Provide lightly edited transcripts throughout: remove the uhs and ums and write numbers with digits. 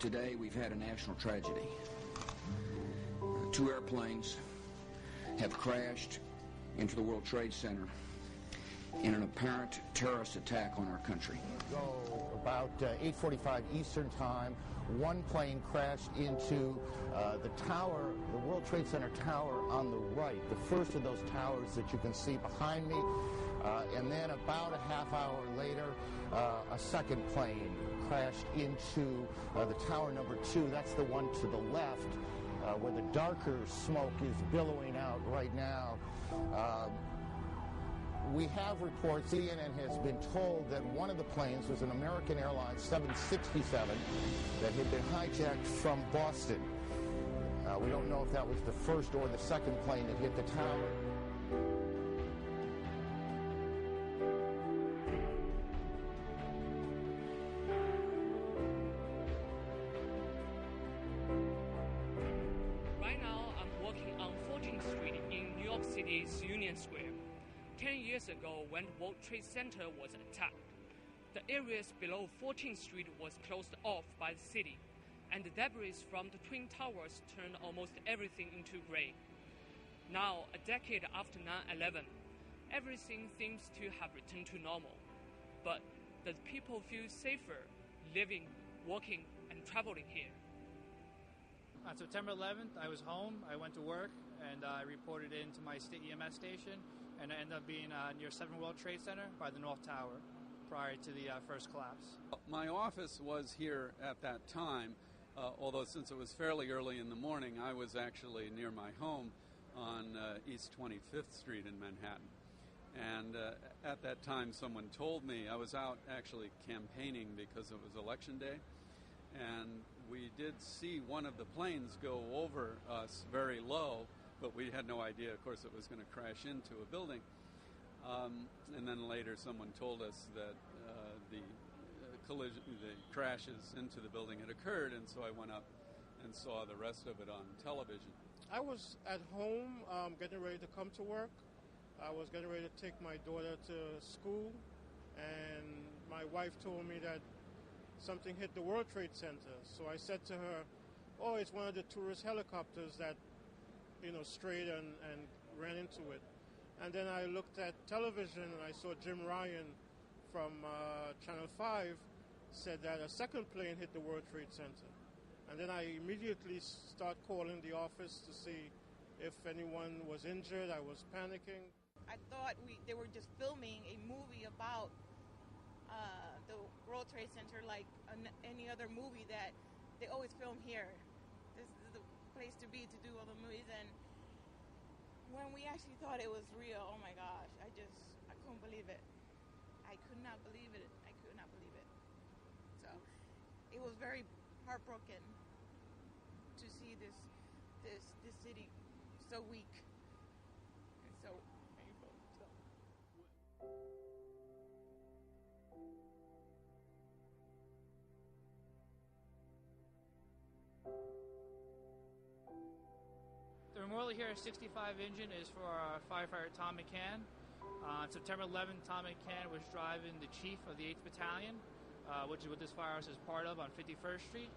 Today we've had a national tragedy. Two airplanes have crashed into the World Trade Center in an apparent terrorist attack on our country. So about 8:45 Eastern Time, one plane crashed into the tower, the World Trade Center tower on the right, the first of those towers that you can see behind me. And then about a half hour later, a second plane crashed into the tower number 2. That's the one to the left, where the darker smoke is billowing out right now. We have reports, CNN has been told that one of the planes was an American Airlines 767 that had been hijacked from Boston. We don't know if that was the first or the second plane that hit the tower. Right now, I'm walking on 14th Street in New York City's Union Square. 10 years ago, when the World Trade Center was attacked, the areas below 14th Street was closed off by the city, and the debris from the Twin Towers turned almost everything into gray. Now, a decade after 9/11, everything seems to have returned to normal. But does people feel safer living, working, and traveling here? On September 11th, I was home. I went to work, and I reported into my state EMS station, and I ended up being near 7 World Trade Center by the North Tower prior to the first collapse. My office was here at that time, although since it was fairly early in the morning, I was actually near my home on East 25th Street in Manhattan. And at that time, someone told me, I was out actually campaigning because it was Election Day, and we did see one of the planes go over us very low, but we had no idea, of course, it was going to crash into a building. And then later someone told us that the crashes into the building had occurred, and so I went up and saw the rest of it on television. I was at home getting ready to come to work. I was getting ready to take my daughter to school, and my wife told me that something hit the World Trade Center. So I said to her, oh, it's one of the tourist helicopters that, strayed and ran into it. And then I looked at television and I saw Jim Ryan from Channel 5 said that a second plane hit the World Trade Center. And then I immediately start calling the office to see if anyone was injured. I was panicking. I thought they were just filming a movie about the World Trade Center like any other movie that they always film here. This is the place to be to do all the movies, and when we actually thought it was real, oh my gosh, I couldn't believe it. I could not believe it. So it was very heartbroken to see this city so weak and so painful. The Memorial here 65 engine is for firefighter Tom McCann. On September 11th, Tom McCann was driving the chief of the 8th Battalion, which is what this firehouse is part of, on 51st Street.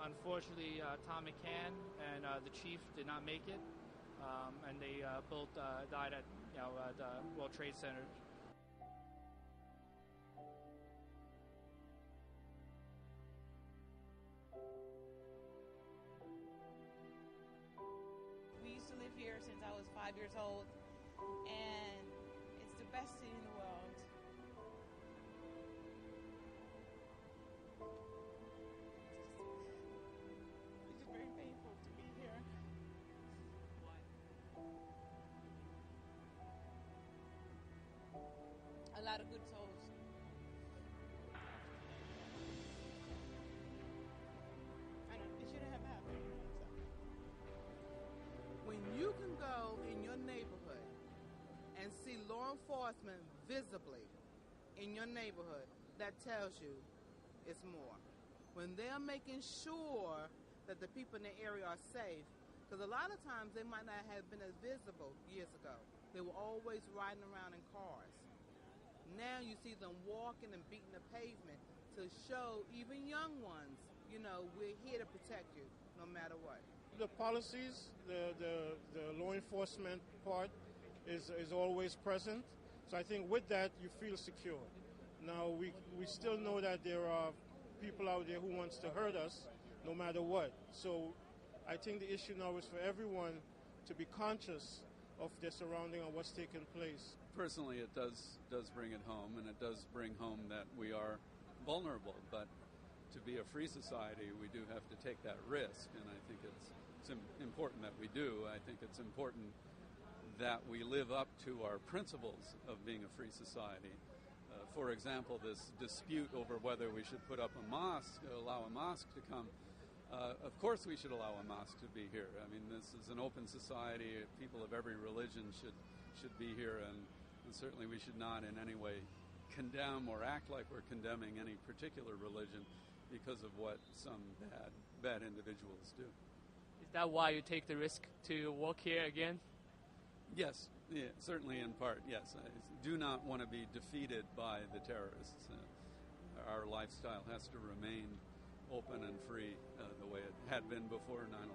Unfortunately, Tom McCann and the chief did not make it, and they both died at the World Trade Center. We used to live here since I was 5 years old, and it's the best city in the world. It's just very painful to be here. Why? A lot of good souls. I know, it shouldn't have happened. So. When you can go in your neighborhood and see law enforcement visibly in your neighborhood, that tells you it's more. When they're making sure that the people in the area are safe, because a lot of times they might not have been as visible years ago. They were always riding around in cars. Now you see them walking and beating the pavement to show even young ones you know, we're here to protect you no matter what. The policies, the law enforcement part is always present. So I think with that, you feel secure. Now, we still know that there are people out there who wants to hurt us no matter what. So I think the issue now is for everyone to be conscious of their surrounding and what's taking place. Personally, it does bring it home, and it does bring home that we are vulnerable. But to be a free society, we do have to take that risk, and I think it's important that we do. I think it's important that we live up to our principles of being a free society. For example, this dispute over whether we should put up a mosque, allow a mosque to come. Of course we should allow a mosque to be here. I mean, this is an open society. People of every religion should be here, and certainly we should not in any way condemn or act like we're condemning any particular religion because of what some bad individuals do. Is that why you take the risk to walk here again? Yes, yeah, certainly in part, yes. I do not want to be defeated by the terrorists. Our lifestyle has to remain open and free the way it had been before 9/11.